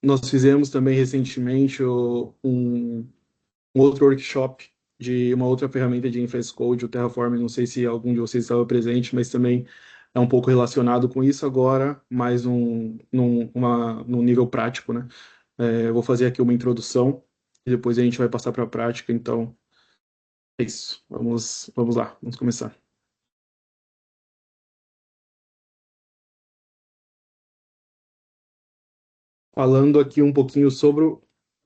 Nós fizemos também recentemente um outro workshop de uma outra ferramenta de Infra as Code, o Terraform. Não sei se algum de vocês estava presente, mas também é um pouco relacionado com isso agora, mais num nível prático, né? Eu vou fazer aqui uma introdução e depois a gente vai passar para a prática. Então, é isso. Vamos lá, vamos começar. Falando aqui um pouquinho sobre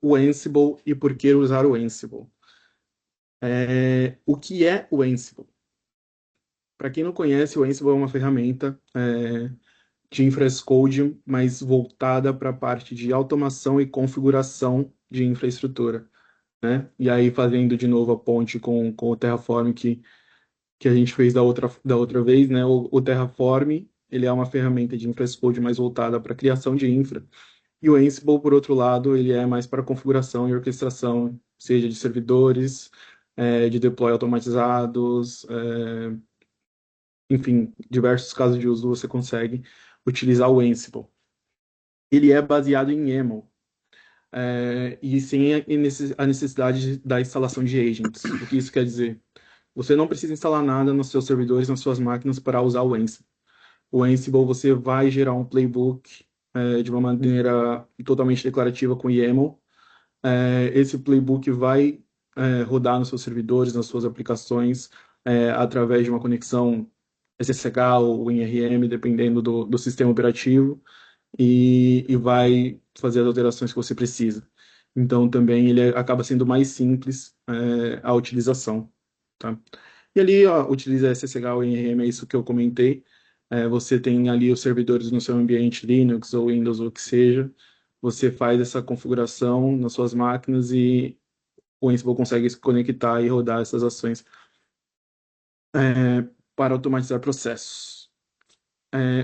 o Ansible e por que usar o Ansible. O que é o Ansible? Para quem não conhece, o Ansible é uma ferramenta de infra as code, mas voltada para a parte de automação e configuração de infraestrutura, né? E aí, fazendo de novo a ponte com o Terraform que a gente fez da outra vez, né? O Terraform, ele é uma ferramenta de infra as code mais voltada para a criação de infra. E o Ansible, por outro lado, ele é mais para configuração e orquestração, seja de servidores, de deploy automatizados, enfim, diversos casos de uso você consegue utilizar o Ansible. Ele é baseado em YAML, e sem a necessidade da instalação de agents. O que isso quer dizer? Você não precisa instalar nada nos seus servidores, nas suas máquinas para usar o Ansible. O Ansible, você vai gerar um playbook de uma maneira totalmente declarativa com YAML. Esse playbook vai rodar nos seus servidores, nas suas aplicações, através de uma conexão SSH ou NRM, dependendo do sistema operativo, e vai fazer as alterações que você precisa. Então, também ele acaba sendo mais simples a utilização, tá? E ali, ó, utiliza SSH ou NRM, é isso que eu comentei. Você tem ali os servidores no seu ambiente Linux ou Windows ou o que seja. Você faz essa configuração nas suas máquinas e o Ansible consegue se conectar e rodar essas ações para automatizar processos.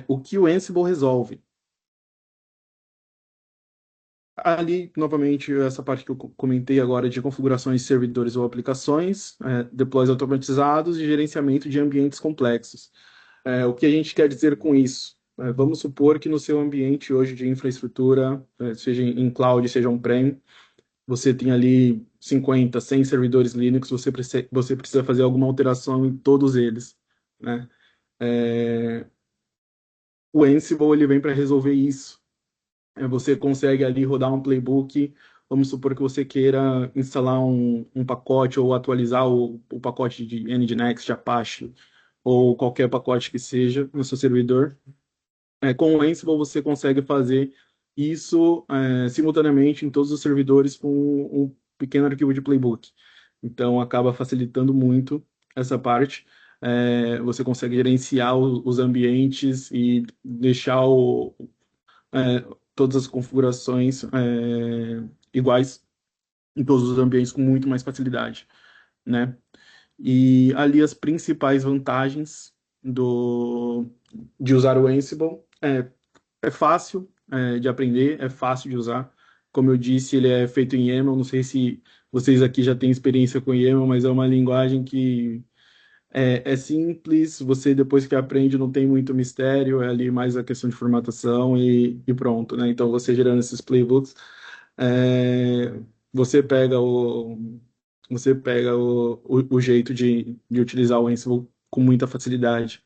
O que o Ansible resolve? Ali, novamente, essa parte que eu comentei agora de configurações de servidores ou aplicações, deploys automatizados e gerenciamento de ambientes complexos. O que a gente quer dizer com isso? Vamos supor que no seu ambiente hoje de infraestrutura, seja em cloud, seja on-prem, você tem ali 50, 100 servidores Linux, você precisa fazer alguma alteração em todos eles, né? É, o Ansible ele vem para resolver isso. Você consegue ali rodar um playbook. Vamos supor que você queira instalar um pacote ou atualizar o pacote de Nginx, de Apache, ou qualquer pacote que seja no seu servidor. Com o Ansible você consegue fazer isso simultaneamente em todos os servidores com um pequeno arquivo de playbook. Então acaba facilitando muito essa parte. Você consegue gerenciar os ambientes e deixar todas as configurações iguais em todos os ambientes com muito mais facilidade, né? E ali as principais vantagens de usar o Ansible é fácil de aprender, é fácil de usar. Como eu disse, ele é feito em YAML. Não sei se vocês aqui já têm experiência com YAML, mas é uma linguagem que é simples. Você, depois que aprende, não tem muito mistério. É ali mais a questão de formatação e pronto, né? Então, você gerando esses playbooks, é, você pega o jeito de utilizar o Ansible com muita facilidade.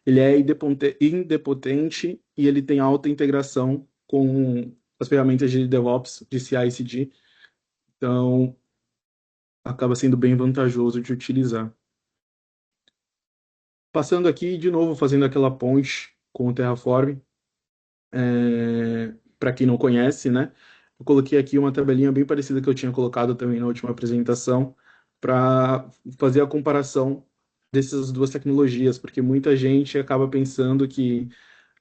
Ele é indepotente e ele tem alta integração com as ferramentas de DevOps, de CI/CD. Então, acaba sendo bem vantajoso de utilizar. Passando aqui, de novo, fazendo aquela ponte com o Terraform, para quem não conhece, né? Eu coloquei aqui uma tabelinha bem parecida que eu tinha colocado também na última apresentação, para fazer a comparação dessas duas tecnologias, porque muita gente acaba pensando que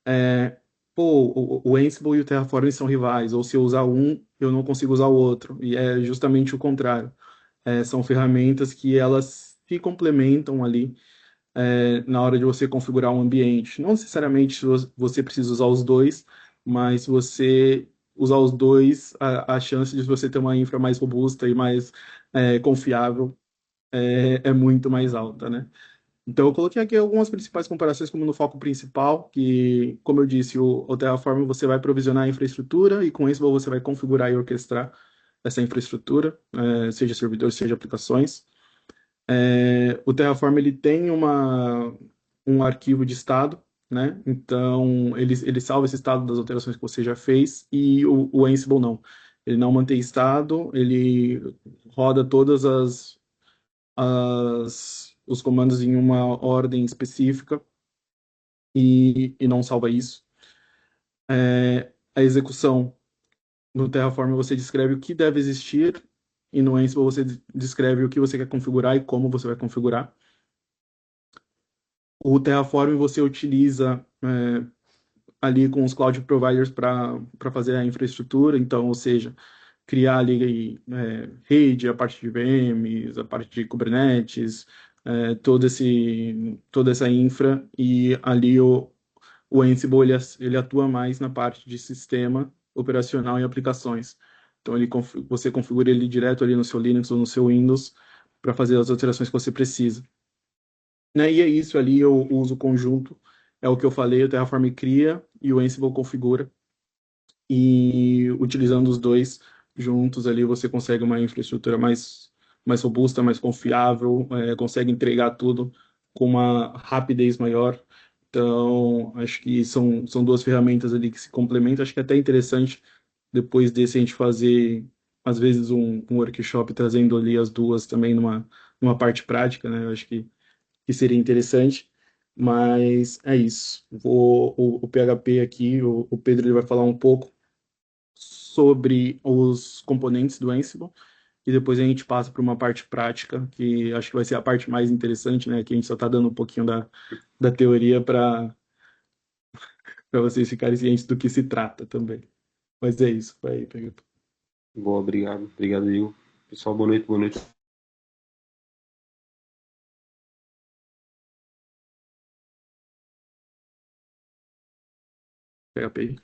é, pô, o Ansible e o Terraform são rivais, ou se eu usar um, eu não consigo usar o outro. E é justamente o contrário. São ferramentas que elas se complementam ali na hora de você configurar um ambiente. Não necessariamente você precisa usar os dois, mas se você usar os dois, a chance de você ter uma infra mais robusta e mais confiável é muito mais alta, né? Então, eu coloquei aqui algumas principais comparações como no foco principal, que, como eu disse, o Terraform você vai provisionar a infraestrutura e com isso você vai configurar e orquestrar essa infraestrutura, seja servidores, seja aplicações. O Terraform ele tem um arquivo de estado, né? Então ele salva esse estado das alterações que você já fez e o Ansible não. Ele não mantém estado, ele roda todas os comandos em uma ordem específica e não salva isso. A execução no Terraform você descreve o que deve existir e no Ansible você descreve o que você quer configurar e como você vai configurar. O Terraform você utiliza ali com os cloud providers para fazer a infraestrutura, então, ou seja, criar ali rede, a parte de VMs, a parte de Kubernetes, toda essa infra, e ali o Ansible ele atua mais na parte de sistema operacional e aplicações. Então você configura ele direto ali no seu Linux ou no seu Windows para fazer as alterações que você precisa. Né? E é isso ali, eu uso o conjunto, é o que eu falei, o Terraform cria e o Ansible configura, e utilizando os dois juntos ali você consegue uma infraestrutura mais robusta, mais confiável, consegue entregar tudo com uma rapidez maior. Então, acho que são duas ferramentas ali que se complementam. Acho que é até interessante depois desse a gente fazer, às vezes, um workshop trazendo ali as duas também numa parte prática, né? Eu acho que seria interessante, mas é isso. O PHP aqui, o Pedro ele vai falar um pouco sobre os componentes do Ansible e depois a gente passa para uma parte prática, que acho que vai ser a parte mais interessante, né? Que a gente só está dando um pouquinho da teoria para vocês ficarem cientes do que se trata também. Mas é isso, vai, pega. Boa, obrigado. Obrigado, Igor. Pessoal, boa noite, boa noite. PHP.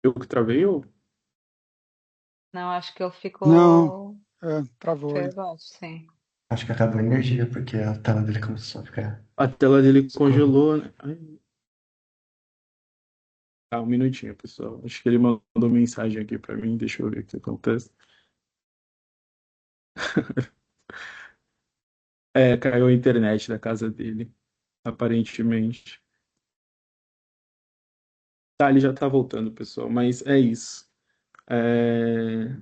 Eu que travei ou? Não, acho que eu Não, ficou. travou Foi aí. abaixo, sim. Acho que acabou a energia, porque a tela dele começou a ficar A tela dele escura. congelou, né? Ai, tá, um minutinho, pessoal. Acho que ele mandou mensagem aqui para mim, deixa eu ver o que acontece. Caiu a internet da casa dele, aparentemente. Tá, ele já tá voltando, pessoal, mas é isso. É,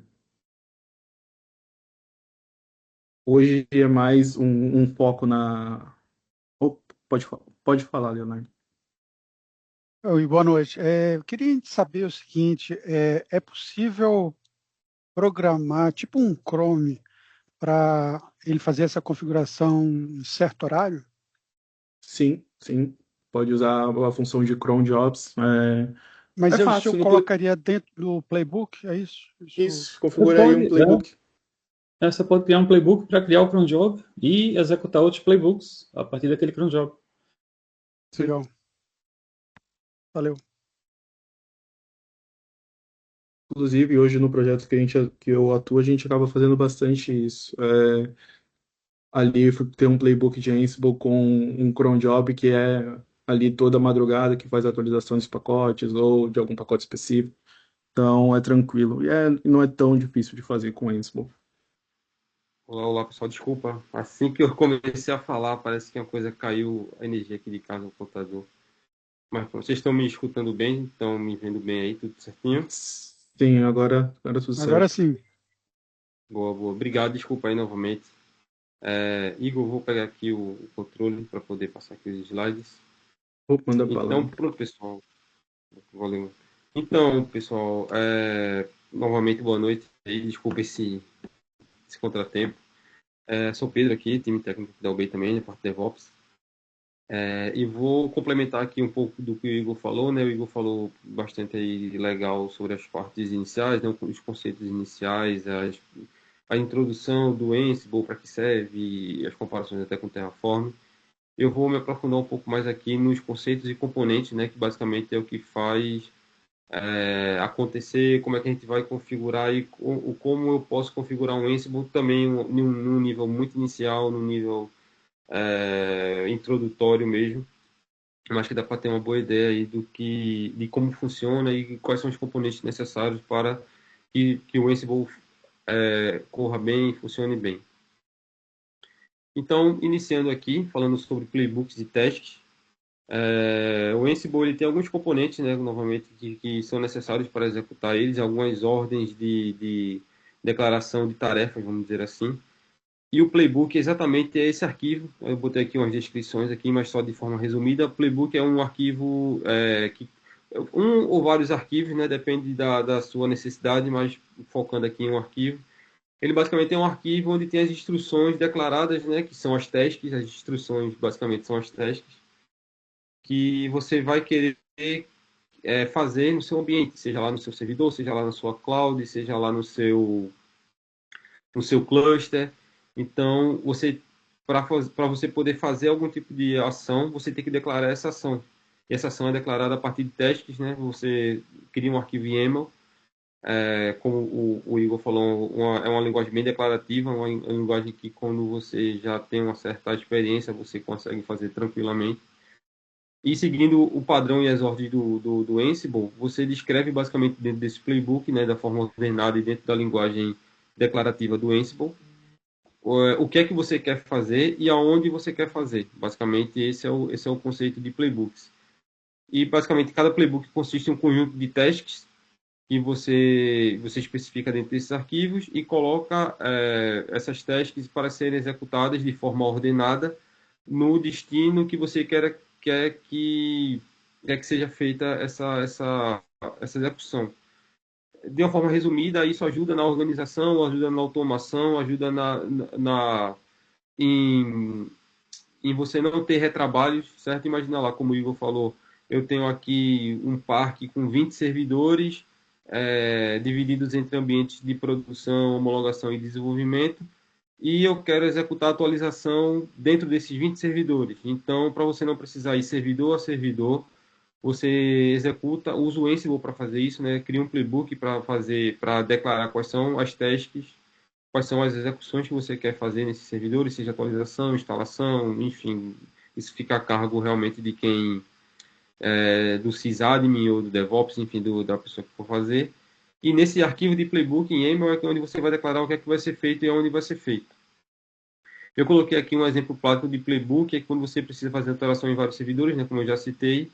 Hoje é mais um foco na. Pode falar, Leonardo. Oi, boa noite. Eu queria saber o seguinte, é possível programar tipo um Chrome para ele fazer essa configuração em certo horário? Sim, sim. Pode usar a função de cron jobs. É Mas eu fácil. colocaria dentro do playbook, é isso? Isso, Você configura aí um pode, playbook. você pode criar um playbook para criar o cron job e executar outros playbooks a partir daquele cron job. Sim. Legal. Valeu. Inclusive, hoje no projeto que eu atuo, a gente acaba fazendo bastante isso. Ali tem um playbook de Ansible com um cron job que é ali toda madrugada que faz a atualização dos pacotes ou de algum pacote específico. Então é tranquilo. E não é tão difícil de fazer com Ansible. Olá, olá, pessoal. Desculpa. Assim que eu comecei a falar, parece que uma coisa caiu a energia aqui de casa no computador. Mas pronto, vocês estão me escutando bem? Estão me vendo bem aí? Tudo certinho? Sim, agora tudo Agora certo. sim. Boa, boa. Obrigado, desculpa aí novamente. Igor, vou pegar aqui o controle para poder passar aqui os slides. Manda bala. Então, pronto, pessoal. Valeu. Então, pessoal, novamente boa noite. E desculpa esse contratempo. Sou Pedro aqui, time técnico da UBI também, na parte de DevOps. E vou complementar aqui um pouco do que o Igor falou, né? O Igor falou bastante aí legal sobre as partes iniciais, né? Os conceitos iniciais, a introdução do Ansible, para que serve, as comparações até com o Terraform. Eu vou me aprofundar um pouco mais aqui nos conceitos e componentes, né? Que basicamente é o que faz acontecer, como é que a gente vai configurar e como eu posso configurar um Ansible também num nível muito inicial, num nível introdutório mesmo. Eu acho que dá para ter uma boa ideia aí de como funciona e quais são os componentes necessários para que o Ansible corra bem e funcione bem. Então, iniciando aqui, falando sobre playbooks e testes, o Ansible ele tem alguns componentes, né, novamente, que são necessários para executar eles, algumas ordens de declaração de tarefas, vamos dizer assim. E o playbook exatamente é esse arquivo. Eu botei aqui umas descrições aqui, mas só de forma resumida. O playbook é um arquivo um ou vários arquivos, né, depende da sua necessidade, mas focando aqui em um arquivo. Ele basicamente é um arquivo onde tem as instruções declaradas, né, que são as tasks. As instruções basicamente são as tasks que você vai querer fazer no seu ambiente, seja lá no seu servidor, seja lá na sua cloud, seja lá no seu cluster. Então, para você poder fazer algum tipo de ação, você tem que declarar essa ação. E essa ação é declarada a partir de testes, né? Você cria um arquivo YAML, como o Igor falou, é uma linguagem bem declarativa, uma linguagem que quando você já tem uma certa experiência, você consegue fazer tranquilamente. E seguindo o padrão e as ordens do Ansible, você descreve basicamente dentro desse playbook, né, da forma ordenada e dentro da linguagem declarativa do Ansible, o que é que você quer fazer e aonde você quer fazer. Basicamente, esse é o conceito de playbooks. E, basicamente, cada playbook consiste em um conjunto de tasks que você especifica dentro desses arquivos e coloca essas tasks para serem executadas de forma ordenada no destino que você quer que seja feita essa execução. De uma forma resumida, isso ajuda na organização, ajuda na automação, ajuda em, em você não ter retrabalhos, certo? Imagina lá, como o Igor falou, eu tenho aqui um parque com 20 servidores, divididos entre ambientes de produção, homologação e desenvolvimento, e eu quero executar a atualização dentro desses 20 servidores. Então, para você não precisar ir servidor a servidor, você usa o Ansible para fazer isso, né? Cria um playbook para declarar quais são as tasks, quais são as execuções que você quer fazer nesses servidores, seja atualização, instalação, enfim, isso fica a cargo realmente de quem do sysadmin ou do DevOps, enfim, da pessoa que for fazer. E nesse arquivo de playbook em YAML é onde você vai declarar o que é que vai ser feito e aonde vai ser feito. Eu coloquei aqui um exemplo prático de playbook, é quando você precisa fazer alteração em vários servidores, né, como eu já citei,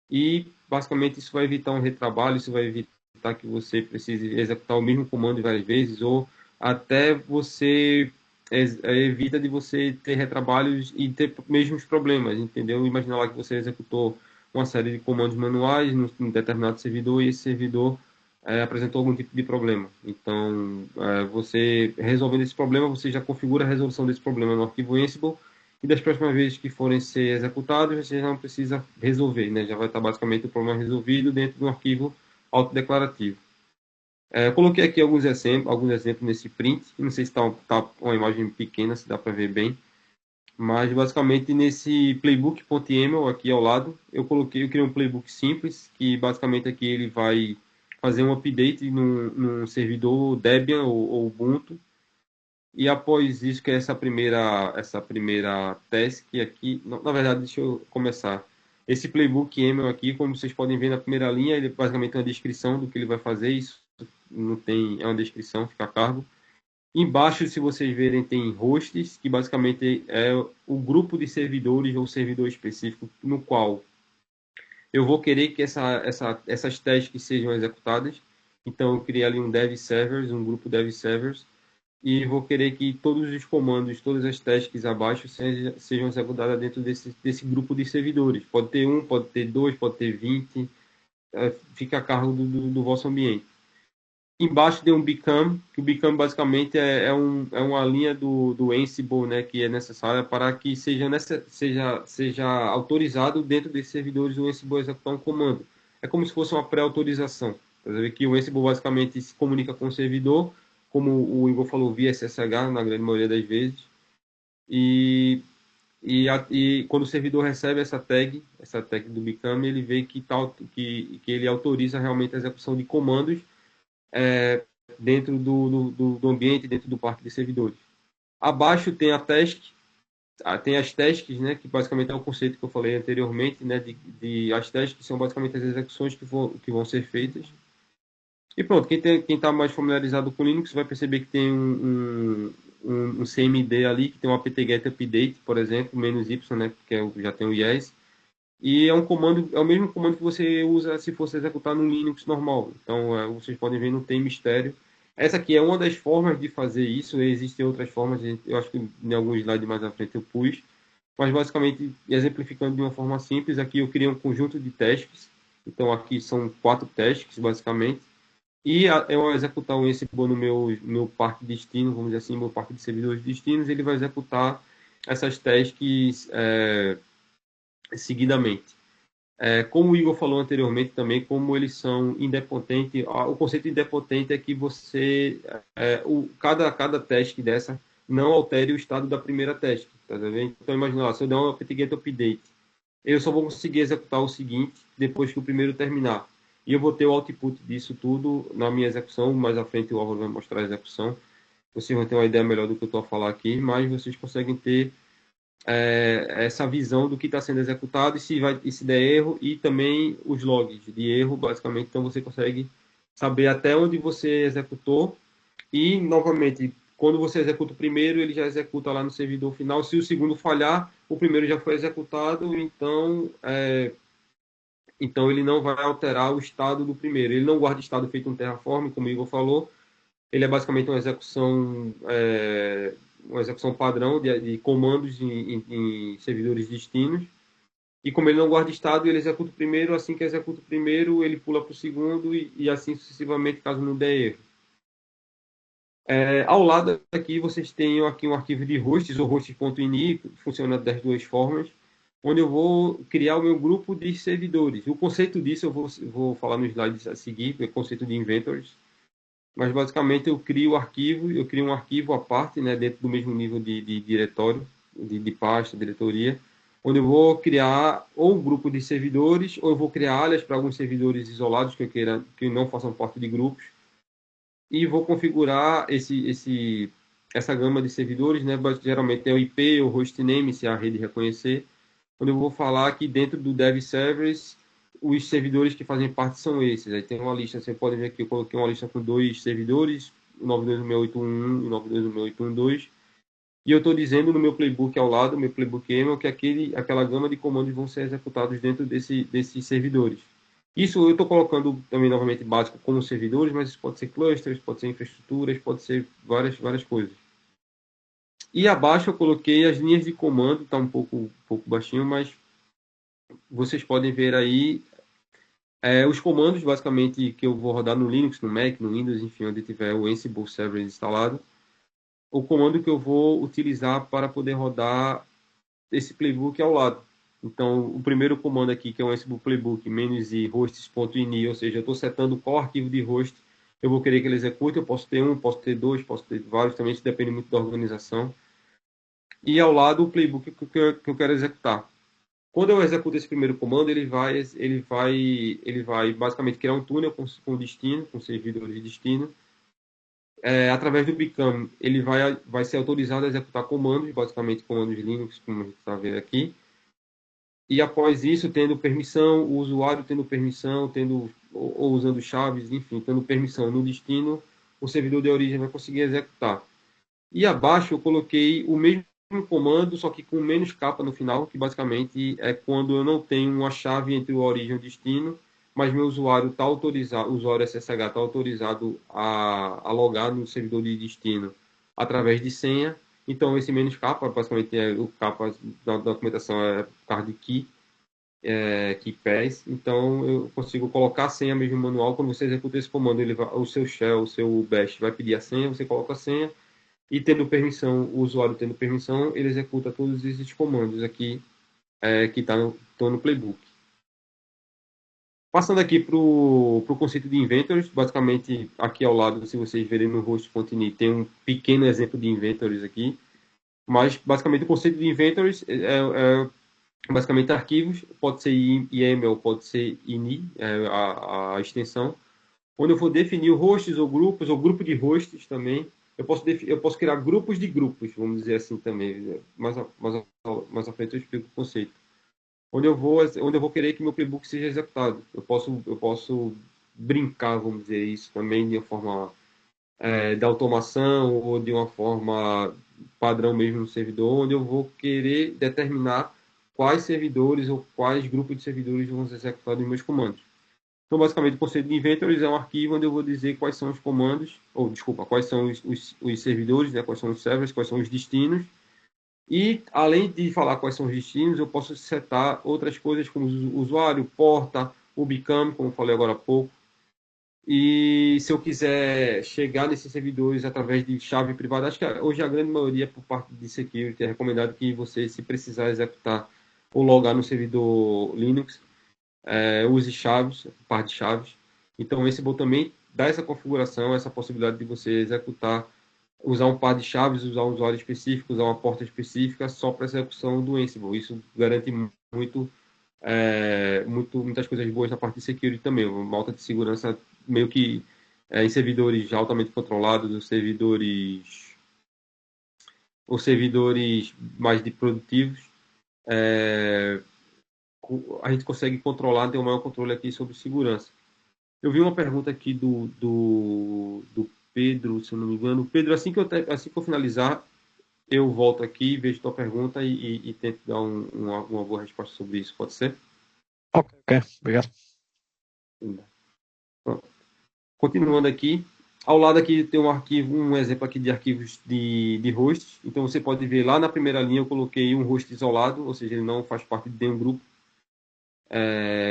e basicamente isso vai evitar um retrabalho, isso vai evitar que você precise executar o mesmo comando várias vezes, ou até você evita de você ter retrabalhos e ter mesmos problemas, entendeu? Imagina lá que você executou uma série de comandos manuais num determinado servidor e esse servidor apresentou algum tipo de problema. Então, você resolvendo esse problema, você já configura a resolução desse problema no arquivo Ansible e das próximas vezes que forem ser executados, você já não precisa resolver, né? Já vai estar basicamente o problema resolvido dentro de um arquivo autodeclarativo. Eu coloquei aqui alguns exemplos nesse print, não sei se está uma imagem pequena, se dá para ver bem, mas basicamente nesse playbook.yaml aqui ao lado, eu criei um playbook simples, que basicamente aqui ele vai fazer um update num servidor Debian ou Ubuntu, e após isso, que é essa primeira task aqui, na verdade, deixa eu começar. Esse playbook YAML aqui, como vocês podem ver na primeira linha, ele basicamente é uma descrição do que ele vai fazer, isso não tem, é uma descrição, fica a cargo. Embaixo, se vocês verem, tem hosts, que basicamente é o grupo de servidores ou servidor específico no qual eu vou querer que essas tasks sejam executadas. Então, eu criei ali um dev servers, um grupo dev servers, e vou querer que todos os comandos, todas as tasks abaixo sejam executadas dentro desse grupo de servidores. Pode ter um, pode ter dois, pode ter 20, fica a cargo do vosso ambiente. Embaixo tem um become, que o become basicamente é uma linha do Ansible, né, que é necessária para que seja autorizado dentro desses servidores o Ansible executar um comando. É como se fosse uma pré-autorização. Você vê que o Ansible basicamente se comunica com o servidor, como o Igor falou, via SSH na grande maioria das vezes. E E quando o servidor recebe essa tag do Become, ele vê que ele autoriza realmente a execução de comandos dentro do ambiente, dentro do parque de servidores. Abaixo tem tem as tasks, né, que basicamente é o conceito que eu falei anteriormente, né, as tasks são basicamente as execuções que vão ser feitas. E pronto, quem está mais familiarizado com Linux vai perceber que tem um CMD ali, que tem um apt-get update, por exemplo, -y, né, porque já tem o yes. E é o mesmo comando que você usa se fosse executar no Linux normal. Então, vocês podem ver, não tem mistério. Essa aqui é uma das formas de fazer isso, existem outras formas, eu acho que em alguns slides mais à frente eu pus, mas basicamente, exemplificando de uma forma simples, aqui eu criei um conjunto de tasks, então aqui são 4 tasks, basicamente, e eu executar um Ansible no meu parque de destino, vamos dizer assim, meu parque de servidores de destinos, ele vai executar essas tasks seguidamente. Como o Igor falou anteriormente também, como eles são independentes, o conceito de independente é que cada teste dessa não altere o estado da primeira teste, tá vendo? Então, imagina lá, se eu der um apt-get update, eu só vou conseguir executar o seguinte depois que o primeiro terminar. E eu vou ter o output disso tudo na minha execução, mais à frente o Álvaro vai mostrar a execução. Vocês vão ter uma ideia melhor do que eu estou a falar aqui, mas vocês conseguem ter essa visão do que está sendo executado e se der erro, e também os logs de erro, basicamente. Então você consegue saber até onde você executou e, novamente, quando você executa o primeiro, ele já executa lá no servidor final. Se o segundo falhar, o primeiro já foi executado, então ele não vai alterar o estado do primeiro. Ele não guarda estado feito um Terraform, como o Igor falou. Ele é basicamente uma execução padrão de comandos em servidores destinos. E como ele não guarda estado, ele executa o primeiro. Assim que executa o primeiro, ele pula para o segundo e assim sucessivamente, caso não der erro. Ao lado aqui, vocês têm aqui um arquivo de hosts, ou hosts.ini, funciona das duas formas, onde eu vou criar o meu grupo de servidores. O conceito disso eu vou falar nos slides a seguir, é o conceito de inventories. Mas basicamente eu crio um arquivo à parte, né, dentro do mesmo nível de diretório, de pasta, diretoria, onde eu vou criar ou um grupo de servidores, ou eu vou criar alias para alguns servidores isolados que eu queira que não façam parte de grupos, e vou configurar essa gama de servidores, né, geralmente é o IP ou hostname, se a rede reconhecer, onde eu vou falar que dentro do dev service os servidores que fazem parte são esses. Aí tem uma lista, você pode ver que eu coloquei uma lista com 2 servidores, o 92.168.1 e o 92.168.1.2. E eu estou dizendo no meu playbook ao lado, meu playbook YAML, que aquela gama de comandos vão ser executados dentro desses servidores. Isso eu estou colocando também novamente básico como servidores, mas isso pode ser clusters, pode ser infraestruturas, pode ser várias coisas. E abaixo eu coloquei as linhas de comando, está um pouco baixinho, mas vocês podem ver aí os comandos, basicamente, que eu vou rodar no Linux, no Mac, no Windows, enfim, onde tiver o Ansible Server instalado. O comando que eu vou utilizar para poder rodar esse playbook ao lado. Então, o primeiro comando aqui, que é o Ansible Playbook, -i hosts.ini, ou seja, eu estou setando qual arquivo de host eu vou querer que ele execute. Eu posso ter um, posso ter dois, posso ter vários, também isso depende muito da organização. E ao lado o playbook que eu quero executar. Quando eu executo esse primeiro comando, ele vai basicamente criar um túnel com destino, com servidores de destino. Através do Become, ele vai ser autorizado a executar comandos, basicamente comandos Linux, como a gente está vendo aqui. E após isso, tendo permissão, o usuário tendo permissão, ou usando chaves, enfim, tendo permissão no destino, o servidor de origem vai conseguir executar. E abaixo eu coloquei o mesmo comando, só que com menos capa no final, que basicamente é quando eu não tenho uma chave entre o origem e o destino, mas meu usuário está autorizado, o usuário SSH está autorizado a logar no servidor de destino através de senha. Então esse menos capa, basicamente o capa da documentação é card key, key pass. Então eu consigo colocar a senha mesmo no manual. Quando você executa esse comando, o seu shell, o seu bash vai pedir a senha, você coloca a senha. E tendo permissão, o usuário tendo permissão, ele executa todos esses comandos aqui que estão no playbook. Passando aqui para o conceito de inventories, basicamente aqui ao lado, se vocês verem no host.ini, tem um pequeno exemplo de inventories aqui. Mas, basicamente, o conceito de inventories basicamente arquivos, pode ser YAML, pode ser ini, a extensão, onde eu vou definir hosts ou grupo de hosts também. Eu posso criar grupos de grupos, vamos dizer assim também. Mais à frente eu explico o conceito. Onde eu vou querer que meu playbook seja executado. Eu posso brincar, vamos dizer isso, também de uma forma de automação ou de uma forma padrão mesmo no servidor, onde eu vou querer determinar quais servidores ou quais grupos de servidores vão ser executados os meus comandos. Então, basicamente, o conceito de inventories é um arquivo onde eu vou dizer quais são os comandos, ou, desculpa, quais são os servidores, né, quais são os servers, quais são os destinos. E, além de falar quais são os destinos, eu posso setar outras coisas como usuário, porta, o become, como eu falei agora há pouco. E se eu quiser chegar nesses servidores através de chave privada, acho que hoje a grande maioria, por parte de security, é recomendado que você, se precisar executar ou logar no servidor Linux, use chaves, par de chaves. Então, esse botão também dá essa configuração, essa possibilidade de você executar, usar um par de chaves, usar um usuário específico, usar uma porta específica só para execução do Ansible. Isso garante muitas coisas boas na parte de security também. Uma alta de segurança meio que em servidores altamente controlados, ou servidores mais de produtivos, a gente consegue controlar, ter um maior controle aqui sobre segurança. Eu vi uma pergunta aqui do Pedro, se eu não me engano. Pedro, assim que eu finalizar, eu volto aqui, vejo tua pergunta e tento dar uma boa resposta sobre isso. Pode ser? Ok, obrigado. Pronto. Continuando aqui, ao lado aqui tem um exemplo aqui de arquivos de hosts. Então você pode ver lá na primeira linha eu coloquei um host isolado, ou seja, ele não faz parte de nenhum grupo.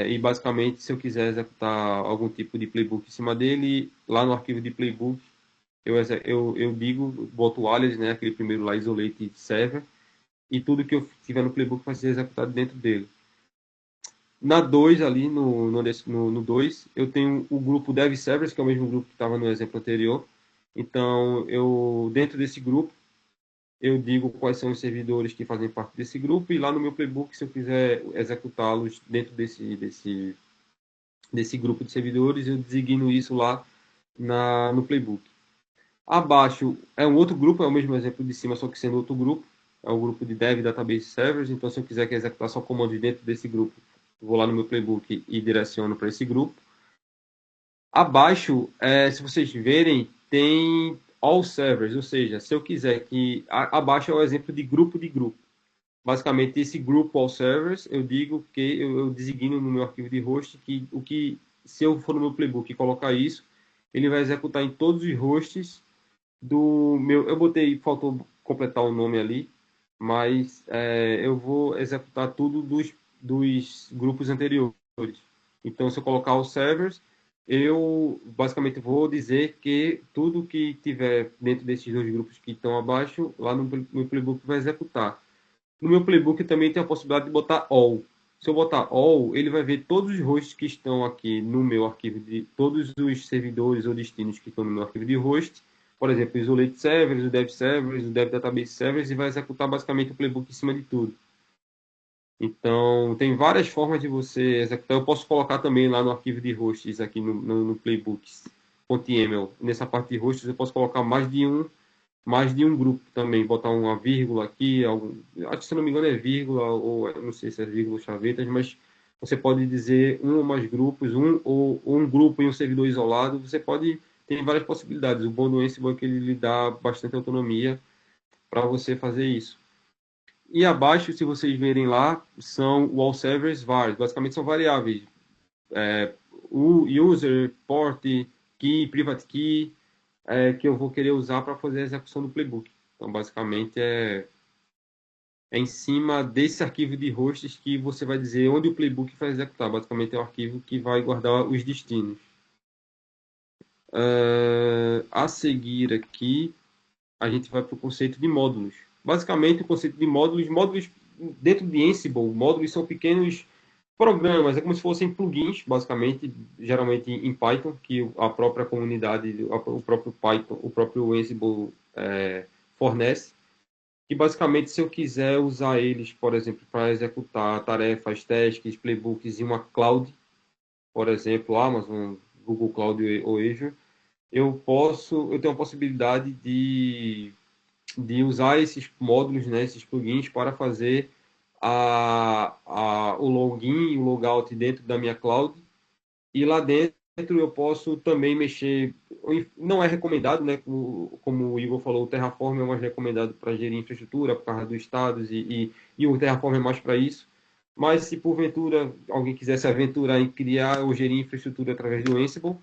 E basicamente, se eu quiser executar algum tipo de playbook em cima dele, lá no arquivo de playbook, eu boto o alias, né, aquele primeiro lá, isolate server, e tudo que eu tiver no playbook vai ser executado dentro dele. Na 2, ali no 2, eu tenho o grupo Dev Servers, que é o mesmo grupo que estava no exemplo anterior. Então, dentro desse grupo, eu digo quais são os servidores que fazem parte desse grupo, e lá no meu playbook, se eu quiser executá-los dentro desse grupo de servidores, eu designo isso lá no playbook. Abaixo é um outro grupo, é o mesmo exemplo de cima, só que sendo outro grupo. É o grupo de Dev Database Servers. Então, se eu quiser executar só comandos dentro desse grupo, vou lá no meu playbook e direciono para esse grupo. Abaixo, se vocês verem, tem All Servers, ou seja, se eu quiser que... Abaixo é o exemplo de grupo de grupo. Basicamente, esse grupo All Servers, eu digo que eu designo no meu arquivo de host que se eu for no meu playbook e colocar isso, ele vai executar em todos os hosts do meu... faltou completar o nome ali, mas eu vou executar tudo dos grupos anteriores. Então, se eu colocar os servers, eu basicamente vou dizer que tudo que tiver dentro desses dois grupos que estão abaixo, lá no playbook vai executar. No meu playbook também tem a possibilidade de botar all. Se eu botar all, ele vai ver todos os hosts que estão aqui no meu arquivo todos os servidores ou destinos que estão no meu arquivo de host. Por exemplo, o Isolate Servers, o Dev Servers, o Dev Database Servers, e vai executar basicamente o playbook em cima de tudo. Então, tem várias formas de você executar. Eu posso colocar também lá no arquivo de hosts, aqui no playbooks.yaml. Nessa parte de hosts, eu posso colocar mais de um grupo também, botar uma vírgula aqui, acho que se não me engano é vírgula, ou não sei se é vírgula ou chavetas, mas você pode dizer um ou mais grupos, ou um grupo em um servidor isolado, tem várias possibilidades. O bom do Ansible é que ele lhe dá bastante autonomia para você fazer isso. E abaixo, se vocês verem lá, são o all servers var, basicamente são variáveis. O user, port, key, private key, que eu vou querer usar para fazer a execução do playbook. Então, basicamente, é em cima desse arquivo de hosts que você vai dizer onde o playbook vai executar. Basicamente, é o arquivo que vai guardar os destinos. A seguir aqui, a gente vai para o conceito de módulos. Basicamente, o conceito de módulos dentro de Ansible, módulos são pequenos programas, é como se fossem plugins, basicamente, geralmente em Python, que a própria comunidade, o próprio Python, o próprio Ansible fornece, que basicamente se eu quiser usar eles, por exemplo, para executar tarefas, tasks, playbooks em uma cloud, por exemplo, Amazon, Google Cloud ou Azure, eu tenho a possibilidade de usar esses módulos, né, esses plugins para fazer o login e o logout dentro da minha cloud, e lá dentro eu posso também mexer. Não é recomendado, né? Como o Igor falou, o Terraform é mais recomendado para gerir infraestrutura por causa dos estados e o Terraform é mais para isso. Mas se porventura alguém quiser se aventurar em criar ou gerir infraestrutura através do Ansible,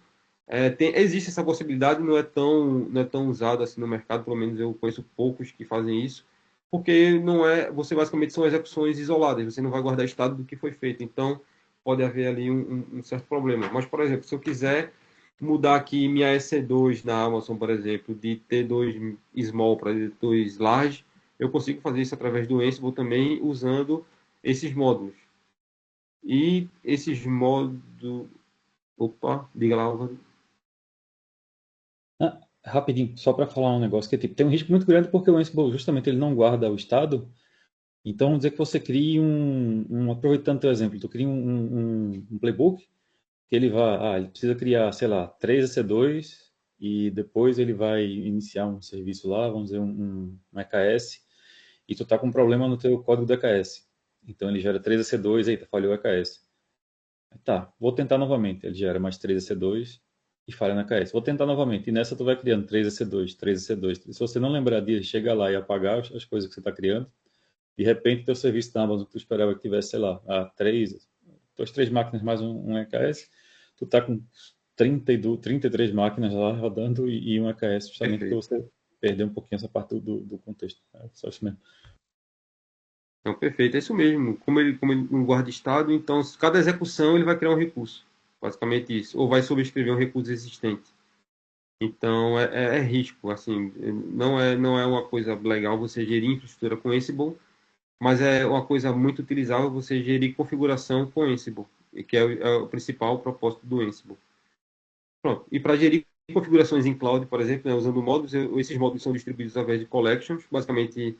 existe essa possibilidade, não é tão usado assim no mercado, pelo menos eu conheço poucos que fazem isso, porque não é, você basicamente são execuções isoladas, você não vai guardar estado do que foi feito. Então, pode haver ali um certo problema. Mas, por exemplo, se eu quiser mudar aqui minha EC2 na Amazon, por exemplo, de T2 Small para T2 Large, eu consigo fazer isso através do Ansible também, usando esses módulos. E esses módulos... Opa, diga lá, Álvaro. Rapidinho, só para falar um negócio que tipo, tem um risco muito grande porque o Ansible justamente ele não guarda o estado. Então, vamos dizer que você crie aproveitando o teu exemplo, tu cria um playbook que ele precisa criar, sei lá, 3 EC2 e depois ele vai iniciar um serviço lá, vamos dizer um EKS, e tu tá com um problema no teu código do EKS. Então ele gera 3 EC2, eita, falhou o EKS. Tá, vou tentar novamente. Ele gera mais 3 EC2 e falha na EKS. Vou tentar novamente. E nessa tu vai criando 3 EC2, 3 EC2. Se você não lembrar de chegar lá e apagar as coisas que você está criando, de repente teu serviço da Amazon que tu esperava que tivesse, sei lá, tuas 3 máquinas mais um EKS, tu tá com 33 máquinas lá rodando e um EKS, justamente porque você perdeu um pouquinho essa parte do contexto. É só isso mesmo. Então, perfeito, é isso mesmo. Como ele não guarda estado, então cada execução ele vai criar um recurso. Basicamente isso. Ou vai sobrescrever um recurso existente. Então, é risco. Assim, não é uma coisa legal você gerir infraestrutura com Ansible, mas é uma coisa muito utilizável você gerir configuração com Ansible, que é o principal propósito do Ansible. Pronto. E para gerir configurações em cloud, por exemplo, né, usando módulos, esses módulos são distribuídos através de collections. Basicamente,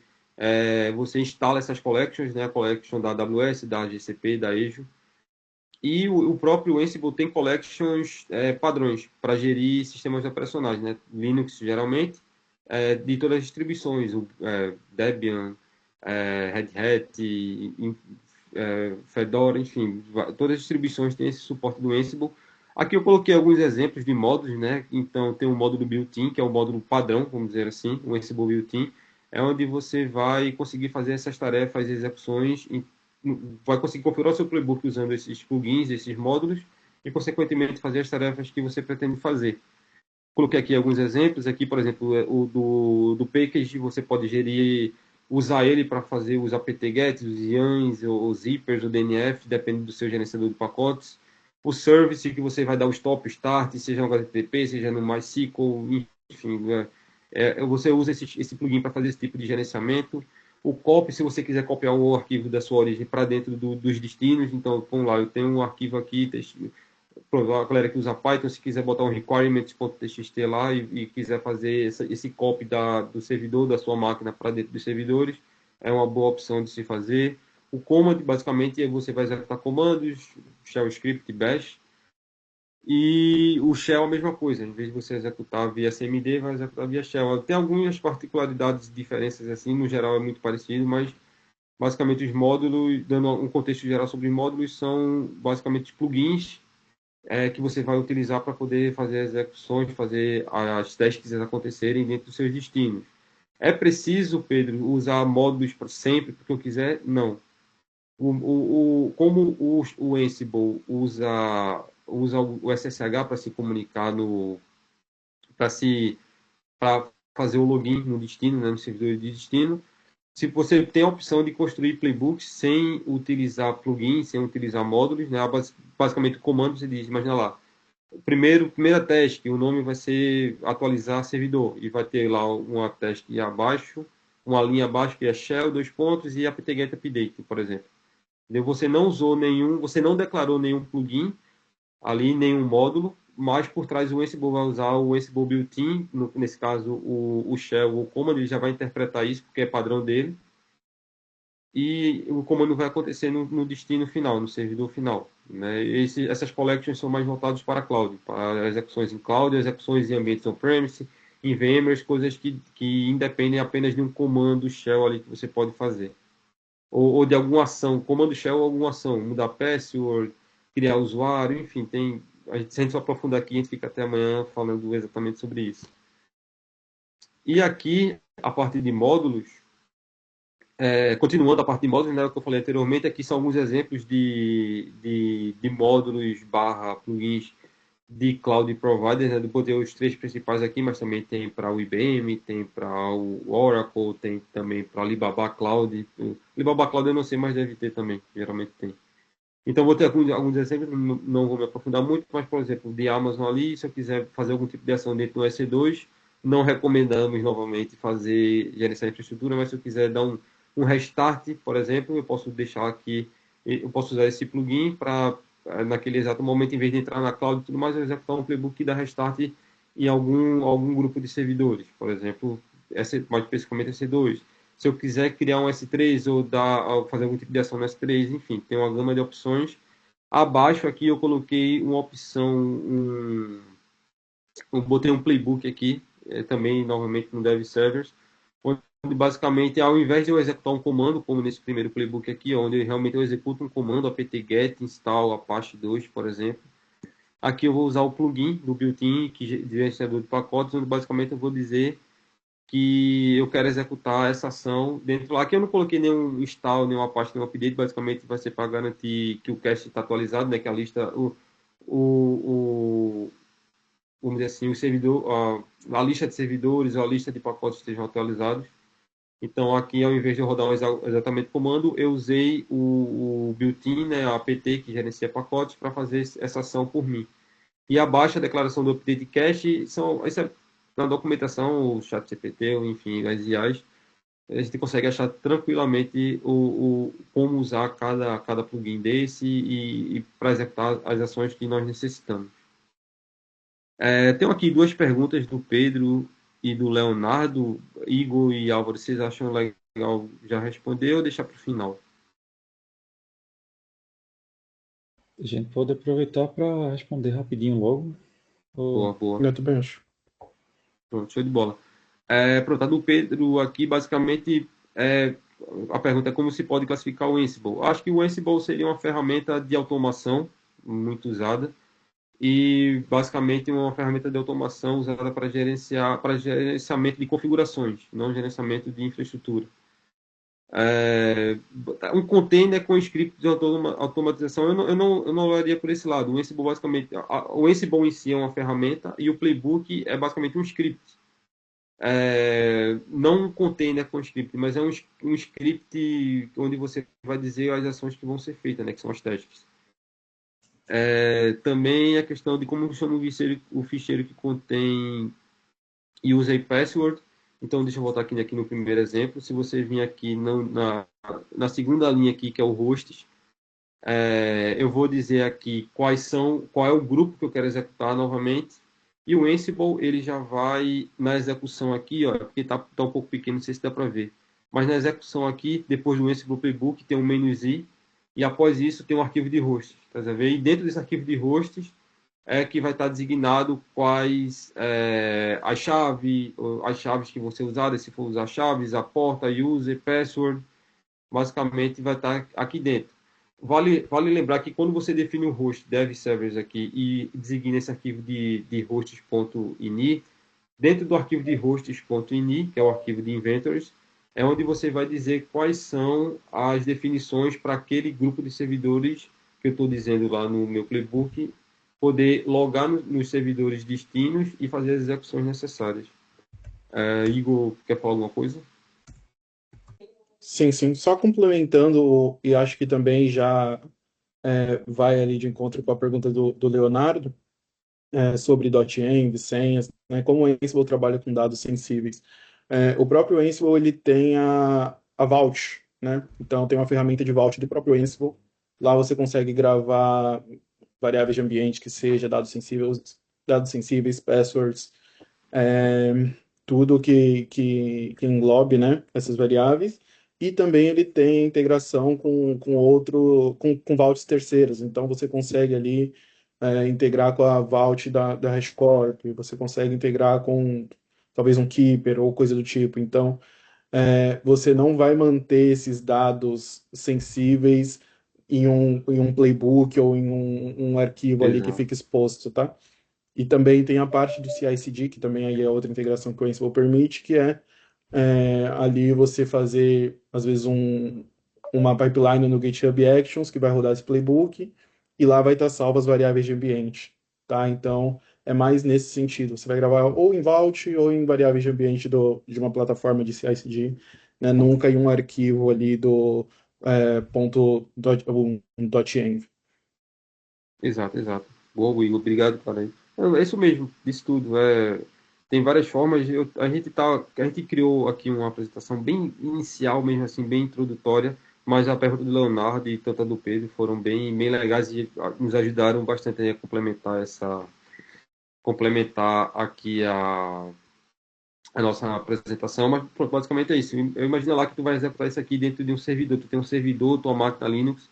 você instala essas collections, né, a collection da AWS, da GCP, da Azure. E o próprio Ansible tem collections padrões para gerir sistemas operacionais, né? Linux, geralmente, de todas as distribuições, Debian, Red Hat, Fedora, enfim, todas as distribuições têm esse suporte do Ansible. Aqui eu coloquei alguns exemplos de módulos, né? Então, tem o módulo built-in, que é o módulo padrão, vamos dizer assim, o Ansible built-in, é onde você vai conseguir fazer essas tarefas e execuções, vai conseguir configurar o seu playbook usando esses plugins, esses módulos, e, consequentemente, fazer as tarefas que você pretende fazer. Coloquei aqui alguns exemplos. Aqui, por exemplo, o do package, você pode usar ele para fazer os apt-gets, os YANs, os zippers, o DNF, depende do seu gerenciador de pacotes. O service, que você vai dar o stop, start, seja no HTTP, seja no MySQL, enfim. Você usa esse plugin para fazer esse tipo de gerenciamento. O copy, se você quiser copiar o arquivo da sua origem para dentro dos destinos. Então, vamos lá, eu tenho um arquivo aqui, a galera que usa Python, se quiser botar um requirements.txt lá e quiser fazer esse copy do servidor da sua máquina para dentro dos servidores, é uma boa opção de se fazer. O command, basicamente, você vai executar comandos, shell script, bash, e o shell a mesma coisa, em vez de você executar via CMD, vai executar via shell. Tem algumas particularidades, diferenças assim, no geral é muito parecido, mas basicamente os módulos, dando um contexto geral sobre os módulos, são basicamente plugins que você vai utilizar para poder fazer execuções, fazer as tasks acontecerem dentro dos seus destinos. É preciso, Pedro, usar módulos para sempre, porque eu quiser? Não. Como o Ansible usa o SSH para se comunicar para fazer o login no destino, né, no servidor de destino, se você tem a opção de construir playbooks sem utilizar plugins, sem utilizar módulos, né, basicamente o comando você diz, imagina lá, primeira task, o nome vai ser atualizar servidor, e vai ter lá uma task abaixo, uma linha abaixo que é shell, 2 pontos, e apt-get update, por exemplo. Você não declarou nenhum plugin ali, nenhum módulo, mas por trás o Ansible vai usar o Ansible built-in, nesse caso o shell, o comando, ele já vai interpretar isso, porque é padrão dele, e o comando vai acontecer no destino final, no servidor final, né? Essas collections são mais voltadas para cloud, para execuções em cloud, execuções em ambientes on-premise, em VMware, coisas que independem apenas de um comando shell ali que você pode fazer. Ou de alguma ação, comando shell ou alguma ação, mudar password, criar usuário, enfim, se a gente se aprofundar aqui, a gente fica até amanhã falando exatamente sobre isso. E aqui, a parte de módulos, continuando a parte de módulos, né, o que eu falei anteriormente, aqui são alguns exemplos de módulos barra plugins de cloud providers, né? Eu botei os 3 principais aqui, mas também tem para o IBM, tem para o Oracle, tem também para Alibaba Cloud. Alibaba Cloud eu não sei, mas deve ter também, geralmente tem. Então vou ter alguns exemplos, não vou me aprofundar muito, mas por exemplo, de Amazon ali, se eu quiser fazer algum tipo de ação dentro do EC2, não recomendamos novamente fazer gerenciar a infraestrutura, mas se eu quiser dar um restart, por exemplo, eu posso deixar aqui, eu posso usar esse plugin para naquele exato momento, em vez de entrar na cloud e tudo mais, eu executar um playbook que dá restart em algum grupo de servidores, por exemplo, mais especificamente EC2. Se eu quiser criar um S3 ou fazer algum tipo de ação no S3, enfim, tem uma gama de opções. Abaixo aqui eu coloquei uma opção, eu botei um playbook aqui, também novamente no Dev Servers, onde basicamente ao invés de eu executar um comando, como nesse primeiro playbook aqui, onde realmente eu executo um comando apt-get install Apache 2, por exemplo, aqui eu vou usar o plugin do built-in, de gerenciador de pacotes, onde basicamente eu vou dizer que eu quero executar essa ação dentro lá. Aqui eu não coloquei nenhum install, nenhum Apache, nenhum update, basicamente vai ser para garantir que o cache está atualizado, né, que a lista, vamos dizer assim, o servidor, a lista de servidores ou a lista de pacotes estejam atualizados. Então aqui, ao invés de eu rodar exatamente o comando, eu usei o built-in, né, a apt que gerencia pacotes, para fazer essa ação por mim. E abaixo a declaração do update cache, isso é na documentação, o ChatGPT, ou enfim, as IAs, a gente consegue achar tranquilamente como usar cada plugin desse e para executar as ações que nós necessitamos. Tenho aqui 2 perguntas do Pedro e do Leonardo. Igor e Álvaro, vocês acham legal já responder ou deixar para o final? A gente pode aproveitar para responder rapidinho logo. Boa, boa. Eu também acho. Pronto, show de bola. Pronto, a do Pedro aqui, basicamente, a pergunta é como se pode classificar o Ansible. Acho que o Ansible seria uma ferramenta de automação muito usada e, basicamente, uma ferramenta de automação usada para gerenciamento de configurações, não gerenciamento de infraestrutura. Um container com script de automatização, eu não olharia por esse lado. O Ansible, basicamente, o Ansible em si é uma ferramenta e o Playbook é basicamente um script. Não um container com script, mas é um script onde você vai dizer as ações que vão ser feitas, né, que são as tasks. Também a questão de como funciona o ficheiro que contém user e password. Então, deixa eu voltar aqui no primeiro exemplo. Se você vir aqui na segunda linha aqui, que é o hosts, eu vou dizer aqui qual é o grupo que eu quero executar novamente. E o Ansible, ele já vai na execução aqui, ó, porque tá um pouco pequeno, não sei se dá para ver. Mas na execução aqui, depois do Ansible Playbook, tem um menuzinho, e após isso tem um arquivo de hosts, tá vendo? E dentro desse arquivo de hosts que vai estar designado quais as chaves que vão ser usadas, se for usar chaves, a porta, user, password, basicamente vai estar aqui dentro. Vale lembrar que quando você define o host dev servers aqui e designa esse arquivo de hosts.ini, dentro do arquivo de hosts.ini, que é o arquivo de inventories, é onde você vai dizer quais são as definições para aquele grupo de servidores que eu estou dizendo lá no meu playbook, poder logar nos servidores destinos e fazer as execuções necessárias. Igor, quer falar alguma coisa? Sim, sim. Só complementando, e acho que também já vai ali de encontro com a pergunta do Leonardo, sobre .env, senhas, né, como o Ansible trabalha com dados sensíveis. O próprio Ansible, ele tem a Vault, né? Então, tem uma ferramenta de Vault do próprio Ansible. Lá você consegue gravar variáveis de ambiente que seja dados sensíveis dados sensíveis, passwords, tudo que englobe, né, essas variáveis. E também ele tem integração com vaults terceiros. Então você consegue ali integrar com a vault da HashiCorp, você consegue integrar com talvez um Keeper ou coisa do tipo. Então você não vai manter esses dados sensíveis em um playbook ou em um arquivo ali que Exato. fica exposto, tá? E também tem a parte do CI/CD, que também aí é outra integração que o Ansible permite, que ali você fazer, às vezes, uma pipeline no GitHub Actions, que vai rodar esse playbook, e lá vai estar salvas as variáveis de ambiente, tá? Então, é mais nesse sentido. Você vai gravar ou em Vault ou em variáveis de ambiente de uma plataforma de CI/CD, né? Nunca em um arquivo ali do .env. Exato, exato. Boa, Igor, obrigado, cara. É isso mesmo, disso tudo. Tem várias formas. A gente criou aqui uma apresentação bem inicial, mesmo assim, bem introdutória, mas a pergunta do Leonardo e tanto a do Pedro foram bem legais e nos ajudaram bastante a complementar aqui a nossa apresentação, mas pronto, basicamente é isso. Eu imagino lá que tu vai executar isso aqui dentro de um servidor. Tu tem um servidor, tua máquina Linux,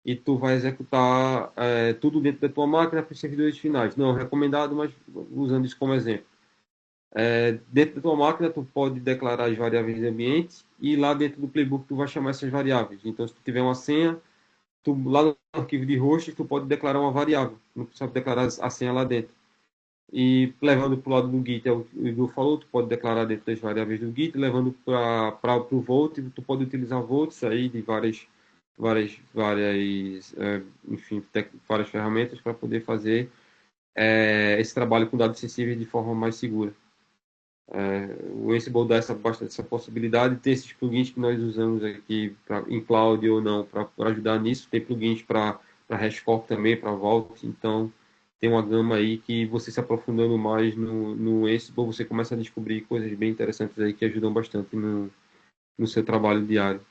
e tu vai executar tudo dentro da tua máquina para os servidores finais. Não recomendado, mas usando isso como exemplo. Dentro da tua máquina, tu pode declarar as variáveis de ambiente e lá dentro do playbook tu vai chamar essas variáveis. Então, se tu tiver uma senha, lá no arquivo de host, tu pode declarar uma variável. Não precisa declarar a senha lá dentro. E levando para o lado do Git, o Igor falou, tu pode declarar dentro das variáveis do Git, levando para o Vault, tu pode utilizar Vaults aí de enfim, várias ferramentas para poder fazer esse trabalho com dados sensíveis de forma mais segura. O Ansible dá bastante essa possibilidade. Tem esses plugins que nós usamos aqui em cloud ou não para ajudar nisso. Tem plugins para HashiCorp também, para Vault. Então, tem uma gama aí que você se aprofundando mais no Ansible, você começa a descobrir coisas bem interessantes aí que ajudam bastante no seu trabalho diário.